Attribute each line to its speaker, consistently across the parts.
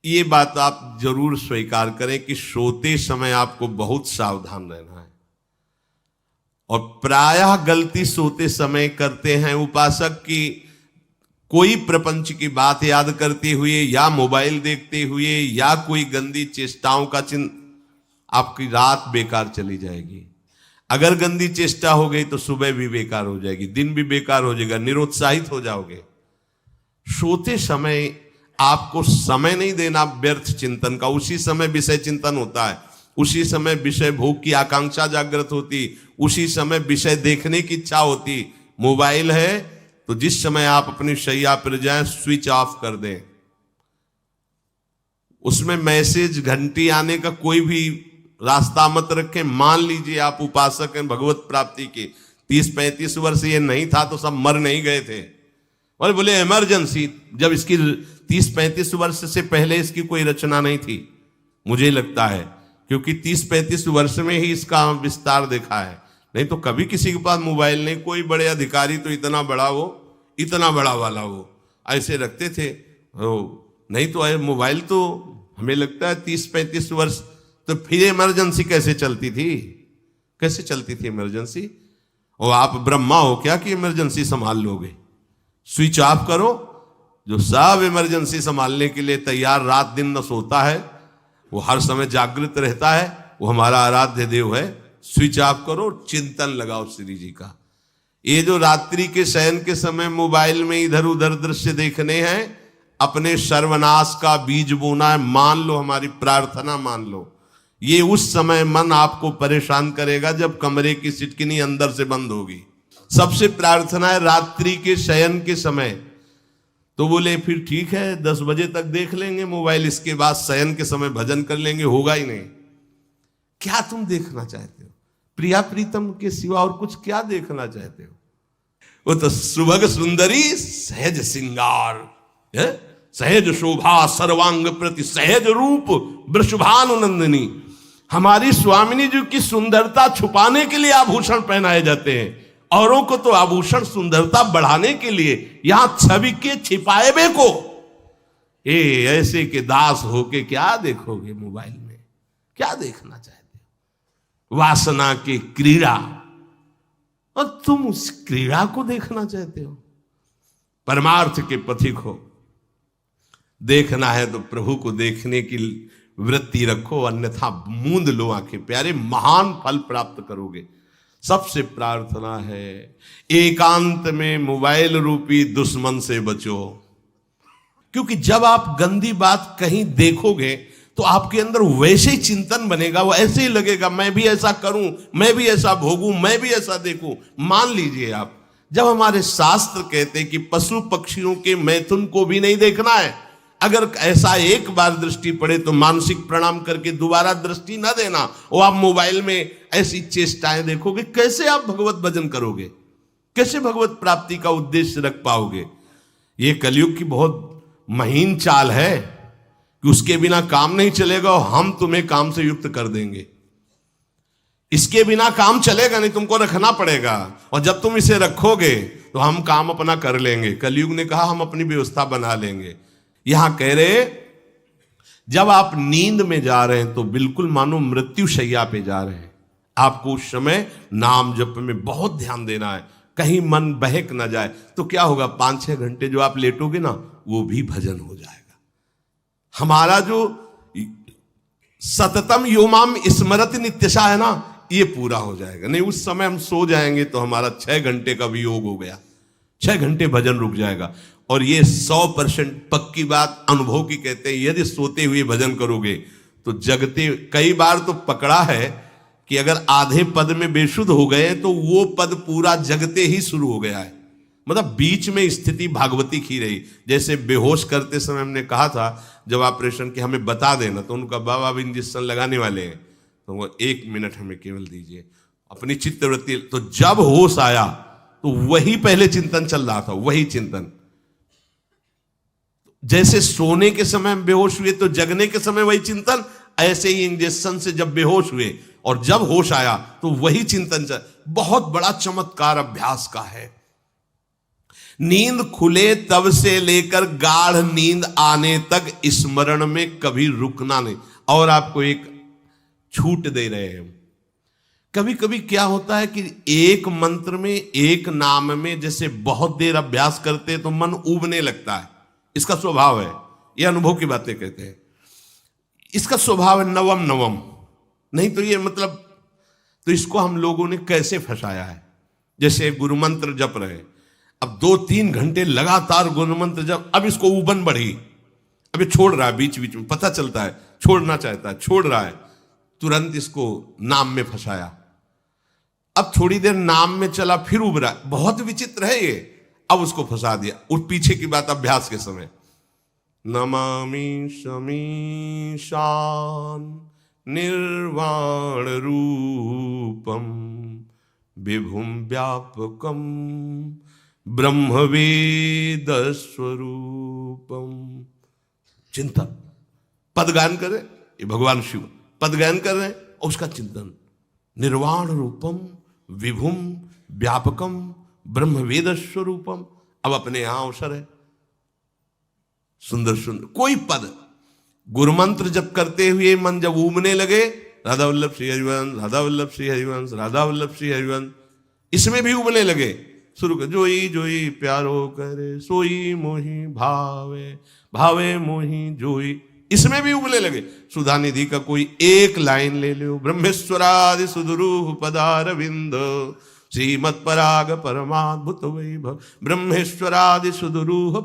Speaker 1: ये बात आप जरूर स्वीकार करें कि सोते समय आपको बहुत सावधान रहना है। और प्रायः गलती सोते समय करते हैं उपासक की, कोई प्रपंच की बात याद करते हुए या मोबाइल देखते हुए या कोई गंदी चेष्टाओं का आपकी रात बेकार चली जाएगी। अगर गंदी चेष्टा हो गई तो सुबह भी बेकार हो जाएगी, दिन भी बेकार हो जाएगा, निरुत्साहित हो जाओगे। सोते समय आपको समय नहीं देना व्यर्थ चिंतन का। उसी समय विषय चिंतन होता है, उसी समय विषय भोग की आकांक्षा जागृत होती, उसी समय विषय देखने की इच्छा होती। मोबाइल है तो जिस समय आप अपनी शैया पर जाएं स्विच ऑफ कर दें। उसमें मैसेज घंटी आने का कोई भी रास्ता मत रखें। मान लीजिए आप उपासक हैं भगवत प्राप्ति के, 30-35 वर्ष ये नहीं था तो सब मर नहीं गए थे। और बोले इमरजेंसी, जब इसकी 30-35 वर्ष से पहले इसकी कोई रचना नहीं थी, मुझे लगता है, क्योंकि 30-35 वर्ष में ही इसका विस्तार देखा है। नहीं तो कभी किसी के पास मोबाइल नहीं। कोई बड़े अधिकारी तो इतना बड़ा वो, इतना बड़ा वाला वो ऐसे रखते थे। नहीं तो मोबाइल तो हमें लगता है 30-35 वर्ष। तो फिर इमरजेंसी कैसे चलती थी? कैसे चलती थी इमरजेंसी? और आप ब्रह्मा हो क्या कि इमरजेंसी संभाल लोगे? स्विच ऑफ करो। जो सब इमरजेंसी संभालने के लिए तैयार रात दिन न सोता है, वो हर समय जागृत रहता है, वो हमारा आराध्य देव है। स्विच ऑफ करो, चिंतन लगाओ श्री जी का। ये जो रात्रि के शयन के समय मोबाइल में इधर उधर दृश्य देखने हैं, अपने सर्वनाश का बीज बोना है। मान लो, हमारी प्रार्थना मान लो, ये उस समय मन आपको परेशान करेगा जब कमरे की सिटकिनी अंदर से बंद होगी। सबसे प्रार्थना है रात्रि के शयन के समय। तो बोले फिर ठीक है 10 बजे तक देख लेंगे मोबाइल, इसके बाद शयन के समय भजन कर लेंगे। होगा ही नहीं। क्या तुम देखना चाहते हो? प्रिया प्रीतम के सिवा और कुछ क्या देखना चाहते हो? वो तो सुभग सुंदरी सहज सिंगार, सहज शोभा सर्वांग प्रति सहज रूप वृषभानुनंदिनी। हमारी स्वामिनी जी की सुंदरता छुपाने के लिए आभूषण पहनाए जाते हैं, औरों को तो आभूषण सुंदरता बढ़ाने के लिए। यहां छवि के छिपाए बे को ऐसे के दास होके क्या देखोगे मोबाइल में? क्या देखना चाहते हो? वासना की क्रीड़ा, और तुम उस क्रीड़ा को देखना चाहते हो? परमार्थ के पथिक हो। देखना है तो प्रभु को देखने की वृत्ति रखो, अन्यथा मूंद लो आंखें। प्यारे, महान फल प्राप्त करोगे। सबसे प्रार्थना है एकांत में मोबाइल रूपी दुश्मन से बचो। क्योंकि जब आप गंदी बात कहीं देखोगे तो आपके अंदर वैसे ही चिंतन बनेगा, वो ऐसे ही लगेगा मैं भी ऐसा करूं, मैं भी ऐसा भोगूं, मैं भी ऐसा देखूं। मान लीजिए आप, जब हमारे शास्त्र कहते हैं कि पशु पक्षियों के मैथुन को भी नहीं देखना है, अगर ऐसा एक बार दृष्टि पड़े तो मानसिक प्रणाम करके दोबारा दृष्टि ना देना। और आप मोबाइल में ऐसी चेष्टाएं देखोगे, कैसे आप भगवत भजन करोगे? कैसे भगवत प्राप्ति का उद्देश्य रख पाओगे? ये कलयुग की बहुत महीन चाल है कि उसके बिना काम नहीं चलेगा और हम तुम्हें काम से युक्त कर देंगे। इसके बिना काम चलेगा नहीं, तुमको रखना पड़ेगा। और जब तुम इसे रखोगे तो हम काम अपना कर लेंगे। कलयुग ने कहा हम अपनी व्यवस्था बना लेंगे। यहां कह रहे जब आप नींद में जा रहे हैं तो बिल्कुल मानो मृत्यु शैया पे जा रहे हैं। आपको उस समय नाम जप में बहुत ध्यान देना है, कहीं मन बहक ना जाए। तो क्या होगा, 5-6 घंटे जो आप लेटोगे ना, वो भी भजन हो जाएगा। हमारा जो सततम योमाम स्मरति नित्यशा है ना, ये पूरा हो जाएगा। नहीं, उस समय हम सो जाएंगे तो हमारा 6 घंटे का वियोग हो गया, 6 घंटे भजन रुक जाएगा। और ये 100% पक्की बात अनुभव की कहते हैं। यदि सोते हुए भजन करोगे तो जगते, कई बार तो पकड़ा है कि अगर आधे पद में बेशुद्ध हो गए तो वो पद पूरा जगते ही शुरू हो गया है। मतलब बीच में स्थिति भागवती की रही। जैसे बेहोश करते समय हमने कहा था जब ऑपरेशन के हमें बता देना, तो उनका बाबा अब इंजेक्शन लगाने वाले हैं तो वो 1 मिनट हमें केवल दीजिए, अपनी चित्तवृत्ति। तो जब होश आया तो वही पहले चिंतन चल रहा था, वही चिंतन। जैसे सोने के समय बेहोश हुए तो जगने के समय वही चिंतन, ऐसे ही इंजेक्शन से जब बेहोश हुए और जब होश आया तो वही चिंतन चल। बहुत बड़ा चमत्कार अभ्यास का है। नींद खुले तब से लेकर गाढ़ नींद आने तक स्मरण में कभी रुकना नहीं। और आपको एक छूट दे रहे हैं। कभी कभी क्या होता है कि एक मंत्र में, एक नाम में जैसे बहुत देर अभ्यास करते हैं तो मन उबने लगता है। इसका स्वभाव है, ये अनुभव की बातें कहते हैं। इसका स्वभाव है नवम नवम, नहीं तो ये मतलब, तो इसको हम लोगों ने कैसे फंसाया है। जैसे गुरु मंत्र जप रहे, अब 2-3 घंटे लगातार गुरु मंत्र जप, अब इसको उबन बढ़ी, अब ये छोड़ रहा है, बीच बीच में पता चलता है छोड़ना चाहता है, छोड़ रहा है, तुरंत इसको नाम में फंसाया। अब थोड़ी देर नाम में चला, फिर उब रहा है, बहुत विचित्र है ये। अब उसको फंसा दिया। उस पीछे की बात अभ्यास के समय, नमामि शमीशान निर्वाण रूपम विभुम व्यापकम ब्रह्मवेद स्वरूपम। चिंतन, पदगान करे, ये भगवान शिव पदगान कर रहे हैं और उसका चिंतन, निर्वाण रूपम विभुम व्यापकम ब्रह्मवेद स्वरूपम। अब अपने यहां अवसर है, सुंदर सुंदर कोई पद गुरुमंत्र जब करते हुए मन जब उबने लगे, राधा वल्लभ श्री हरिवंश, राधा वल्लभ श्री हरिवंश, राधा वल्लभ श्री हरिवंश, इसमें भी उबने लगे, शुरू कर, जोई जोई प्यारो करे सोई मोही भावे, भावे मोही जोई, इसमें भी उबने लगे। सुधा निधि का कोई एक लाइन ले लो, ब्रह्मेश्वरादि सुदुरूह पदारविंद श्रीमत् पराग परमाद्भुत वैभव, ब्रह्मेश्वरादि सुदुरूह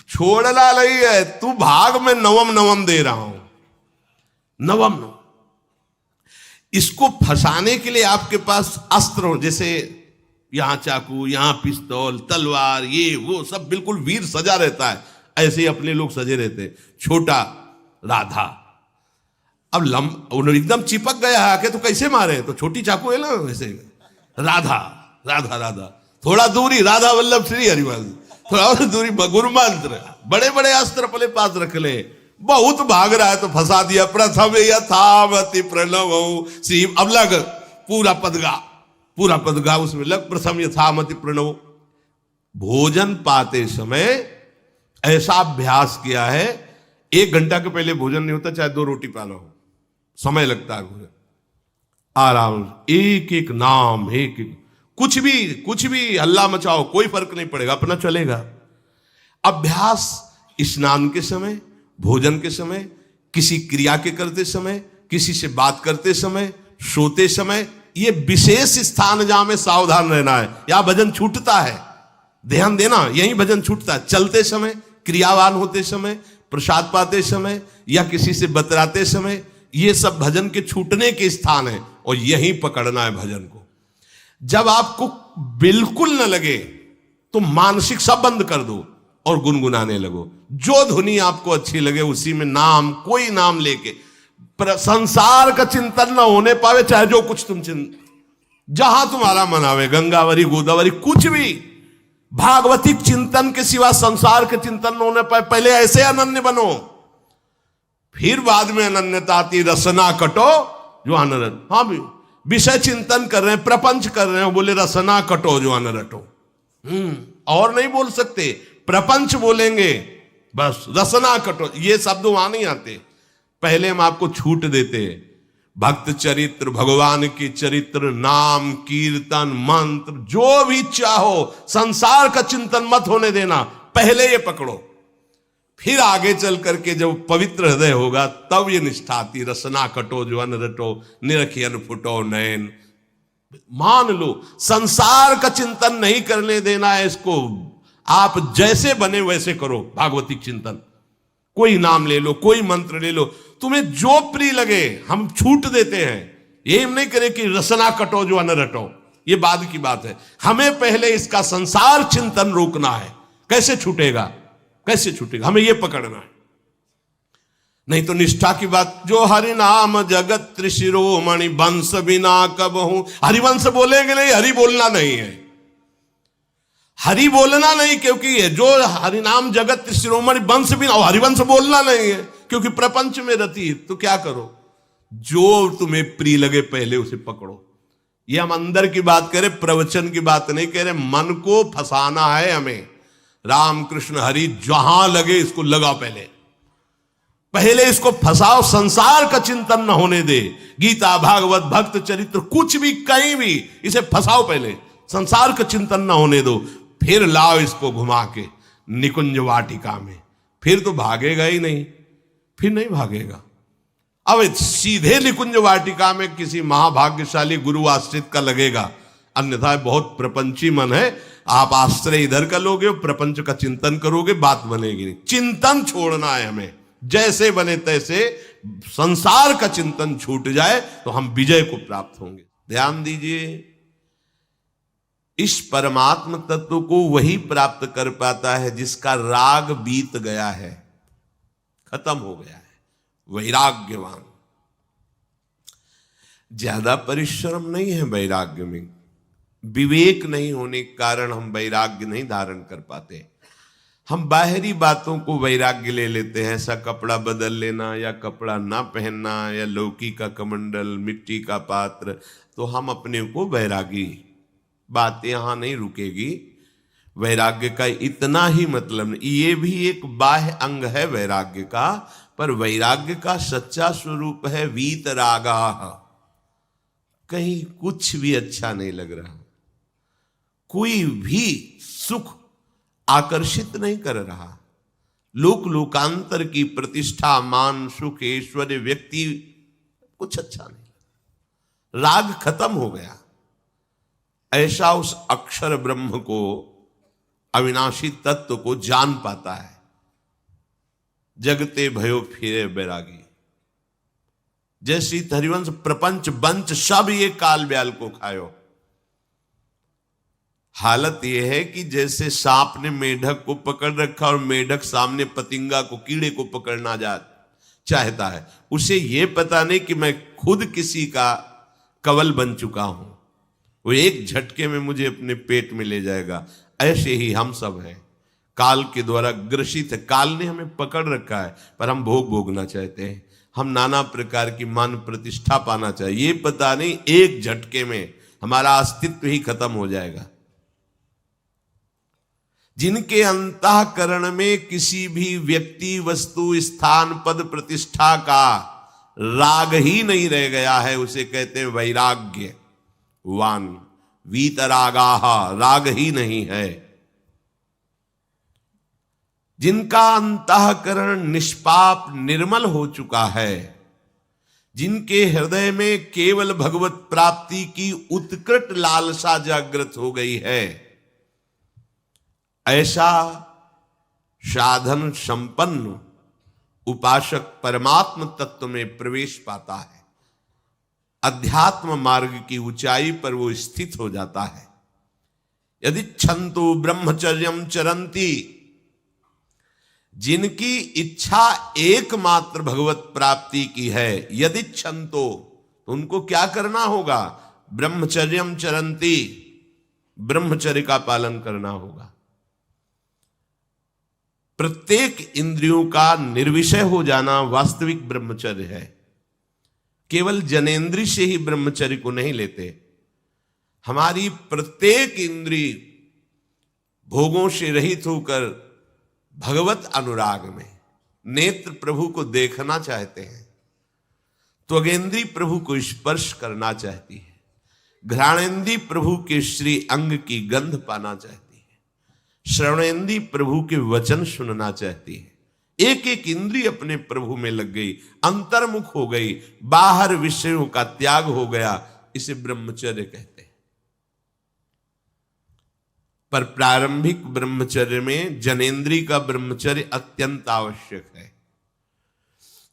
Speaker 1: छोड़ना नहीं है, तू भाग में नवम नवम दे रहा हूं, नवम नवम। इसको फंसाने के लिए आपके पास अस्त्र हो, जैसे यहां चाकू, यहां पिस्तौल, तलवार, ये वो सब बिल्कुल वीर सजा रहता है, ऐसे ही अपने लोग सजे रहते। छोटा राधा, अब एकदम चिपक गया आके तो कैसे मारे, तो छोटी चाकू है ना वैसे, राधा राधा राधा, थोड़ा दूरी राधा वल्लभ श्री हरिवंश, थोड़ा और दूरी गुरु मंत्र, बड़े बड़े अस्त्र अपने पास रख ले, बहुत भाग रहा है तो फंसा दिया। प्रथम यथावति प्रणव श्री, अब लग पूरा पदगा, पूरा पदगा उसमें लग, प्रथम यथामति प्रणव। भोजन पाते समय ऐसा अभ्यास किया है, 1 घंटा के पहले भोजन नहीं होता, चाहे 2 रोटी पाना हो, समय लगता है भोजन, आराम, एक एक नाम, एक एक, कुछ भी हल्ला मचाओ, कोई फर्क नहीं पड़ेगा, अपना चलेगा। अभ्यास स्नान के समय, भोजन के समय, किसी क्रिया के करते समय, किसी से बात करते समय, सोते समय, ये विशेष स्थान जहां में सावधान रहना है। यहां भजन छूटता है, ध्यान देना, यही भजन छूटता है। चलते समय, क्रियावान होते समय, प्रसाद पाते समय या किसी से बतराते समय, ये सब भजन के छूटने के स्थान है और यहीं पकड़ना है भजन को। जब आपको बिल्कुल न लगे तो मानसिक सब बंद कर दो और गुनगुनाने लगो, जो धुनी आपको अच्छी लगे उसी में नाम, कोई नाम लेके, संसार का चिंतन न होने पावे, चाहे जो कुछ तुम जहां तुम्हारा मन आवे, गंगावरी गोदावरी, कुछ भी भागवतिक चिंतन के सिवा संसार के चिंतन न होने पाए। पहले ऐसे अनन्य बनो, फिर बाद में अनन्यता आती, रसना कटो जो अनरट। हाँ भी विषय चिंतन कर रहे हैं, प्रपंच कर रहे हैं, बोले रसना कटो जो अनरटो, और नहीं बोल सकते, प्रपंच बोलेंगे बस, रसना कटो, ये शब्द वहां नहीं आते। पहले हम आपको छूट देते, भक्त चरित्र, भगवान की चरित्र, नाम कीर्तन मंत्र, जो भी चाहो, संसार का चिंतन मत होने देना, पहले ये पकड़ो, फिर आगे चल करके जब पवित्र हृदय होगा तब ये निष्ठा आती, रसना कटो जो अन रटो, निरखियन फुटो नयन। मान लो संसार का चिंतन नहीं करने देना है इसको, आप जैसे बने वैसे करो भागवतिक चिंतन, कोई नाम ले लो, कोई मंत्र ले लो, तुम्हें जो प्रिय लगे। हम छूट देते हैं, ये हम नहीं करें कि रसना कटो जो अन रटो, ये बाद की बात है। हमें पहले इसका संसार चिंतन रोकना है। कैसे छूटेगा, कैसे छूटेगा, हमें यह पकड़ना है। नहीं तो निष्ठा की बात, जो हरि नाम जगत त्रिशिरोमणि वंश बिना कबहू, हरिवंश बोलेंगे नहीं, हरि बोलना नहीं है, हरि बोलना नहीं, क्योंकि जो हरिनाम जगत त्रिशिरोमणि वंश बिना, और हरिवंश बोलना नहीं है क्योंकि प्रपंच में रति। तो क्या करो, जो तुम्हें प्रिय लगे पहले उसे पकड़ो, ये हम अंदर की बात करें, प्रवचन की बात नहीं कह रहे। मन को फंसाना है हमें। राम कृष्ण हरि जहां लगे इसको लगा, पहले इसको फंसाओ, संसार का चिंतन न होने दे। गीता भागवत भक्त चरित्र कुछ भी कहीं भी इसे फंसाओ, पहले संसार का चिंतन न होने दो, फिर लाओ इसको घुमा के निकुंज वाटिका में। फिर तो भागेगा ही नहीं, फिर नहीं भागेगा। अब सीधे निकुंज वाटिका में किसी महाभाग्यशाली गुरु आश्रित का लगेगा, अन्यथा बहुत प्रपंची मन है। आप आश्रय इधर का लोगे, प्रपंच का चिंतन करोगे, बात बनेगी नहीं। चिंतन छोड़ना है हमें, जैसे बने तैसे संसार का चिंतन छूट जाए तो हम विजय को प्राप्त होंगे। ध्यान दीजिए, इस परमात्म तत्व को वही प्राप्त कर पाता है जिसका राग बीत गया है, खत्म हो गया है, वैराग्यवान। ज्यादा परिश्रम नहीं है वैराग्य में, विवेक नहीं होने के कारण हम वैराग्य नहीं धारण कर पाते। हम बाहरी बातों को वैराग्य ले लेते हैं, ऐसा कपड़ा बदल लेना या कपड़ा ना पहनना या लौकी का कमंडल, मिट्टी का पात्र, तो हम अपने को वैरागी। बात यहां नहीं रुकेगी। वैराग्य का इतना ही मतलब नहीं, ये भी एक बाह्य अंग है वैराग्य का, पर वैराग्य का सच्चा स्वरूप है वीतरागा। कहीं कुछ भी अच्छा नहीं लग रहा, कोई भी सुख आकर्षित नहीं कर रहा, लोक लोकांतर की प्रतिष्ठा, मान, सुख, ऐश्वर्य, व्यक्ति, कुछ अच्छा नहीं। राग खत्म हो गया। ऐसा उस अक्षर ब्रह्म को, अविनाशी तत्व को जान पाता है। जगते भयो फिरे बैरागी। जैसी हरिवंश प्रपंच बंच सब ये काल ब्याल को खायो। हालत यह है कि जैसे सांप ने मेढक को पकड़ रखा और मेढक सामने पतिंगा को, कीड़े को पकड़ना चाहता है। उसे यह पता नहीं कि मैं खुद किसी का कवल बन चुका हूं, वो एक झटके में मुझे अपने पेट में ले जाएगा। ऐसे ही हम सब हैं, काल के द्वारा ग्रसित है। काल ने हमें पकड़ रखा है, पर हम भोग भोगना चाहते हैं। हम नाना प्रकार की मान प्रतिष्ठा पाना चाहिए, ये पता नहीं एक झटके में हमारा अस्तित्व ही खत्म हो जाएगा। जिनके अंतःकरण में किसी भी व्यक्ति, वस्तु, स्थान, पद, प्रतिष्ठा का राग ही नहीं रह गया है, उसे कहते हैं वैराग्यवान। वीतरागाः, राग ही नहीं है। जिनका अंतःकरण निष्पाप निर्मल हो चुका है, जिनके हृदय में केवल भगवत प्राप्ति की उत्कट लालसा जागृत हो गई है, ऐसा साधन संपन्न उपासक परमात्म तत्व में प्रवेश पाता है। अध्यात्म मार्ग की ऊंचाई पर वो स्थित हो जाता है। यदि छंतु ब्रह्मचर्यम चरंती, जिनकी इच्छा एकमात्र भगवत प्राप्ति की है, यदि छंतो, तो उनको क्या करना होगा? ब्रह्मचर्यम चरंती, ब्रह्मचर्य का पालन करना होगा। प्रत्येक इंद्रियों का निर्विषय हो जाना वास्तविक ब्रह्मचर्य है। केवल जनेन्द्रिय से ही ब्रह्मचर्य को नहीं लेते। हमारी प्रत्येक इंद्रिय भोगों से रहित होकर भगवत अनुराग में, नेत्र प्रभु को देखना चाहते हैं, त्वगेंद्री प्रभु को स्पर्श करना चाहती है, घ्राणेन्द्री प्रभु के श्री अंग की गंध पाना चाहती है, श्रवणेन्द्री प्रभु के वचन सुनना चाहती है। एक एक इंद्रिय अपने प्रभु में लग गई, अंतर्मुख हो गई, बाहर विषयों का त्याग हो गया। इसे ब्रह्मचर्य कहते हैं। पर प्रारंभिक ब्रह्मचर्य में जनेन्द्रिय का ब्रह्मचर्य अत्यंत आवश्यक है।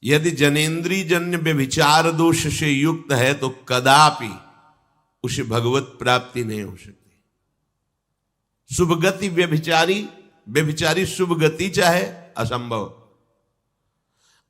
Speaker 1: यदि जनेन्द्रिय जन्य व्यभिचार दोष से युक्त है तो कदापि उसे भगवत प्राप्ति नहीं हो सकती। शुभ गति व्यभिचारी शुभ गति चाहे असंभव।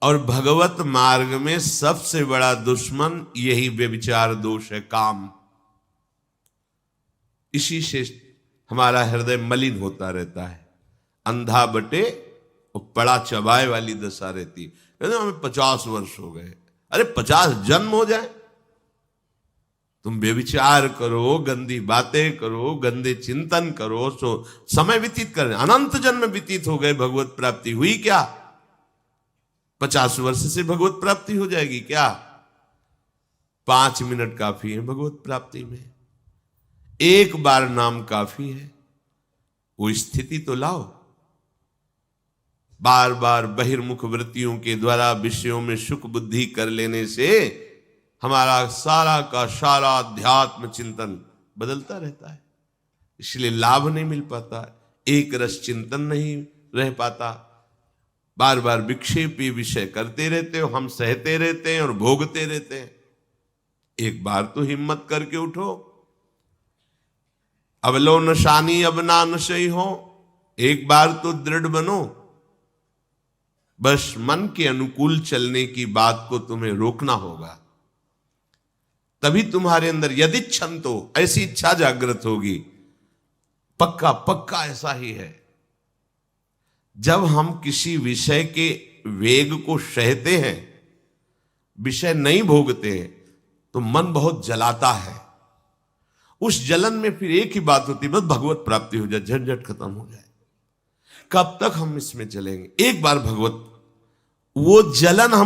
Speaker 1: और भगवत मार्ग में सबसे बड़ा दुश्मन यही व्यभिचार दोष है, काम। इसी से हमारा हृदय मलिन होता रहता है, अंधा बटे और पड़ा चबाए वाली दशा रहती। कहते हमें 50 वर्ष हो गए। अरे 50 जन्म हो जाए तुम व्यभिचार करो, गंदी बातें करो, गंदे चिंतन करो, सो समय व्यतीत कर, अनंत जन्म व्यतीत हो गए, भगवत प्राप्ति हुई क्या? 50 वर्ष से भगवत प्राप्ति हो जाएगी क्या? 5 मिनट काफी है भगवत प्राप्ति में, एक बार नाम काफी है। वो स्थिति तो लाओ। बार बार बहिर्मुख वृत्तियों के द्वारा विषयों में सुख बुद्धि कर लेने से हमारा सारा का सारा अध्यात्म चिंतन बदलता रहता है, इसलिए लाभ नहीं मिल पाता, एक रस चिंतन नहीं रह पाता। बार बार विक्षेपी विषय करते रहते हो, हम सहते रहते हैं और भोगते रहते हैं। एक बार तो हिम्मत करके उठो, अब लो नशानी अब ना नशई हो, एक बार तो दृढ़ बनो। बस मन के अनुकूल चलने की बात को तुम्हें रोकना होगा, तभी तुम्हारे अंदर यदि क्षण तो ऐसी इच्छा जागृत होगी। पक्का पक्का ऐसा ही है, जब हम किसी विषय के वेग को सहते हैं, विषय नहीं भोगते हैं, तो मन बहुत जलाता है। उस जलन में फिर एक ही बात होती है, बस भगवत प्राप्ति हो जाए, झंझट खत्म हो जाए। कब तक हम इसमें चलेंगे? एक बार भगवत, वो जलन हम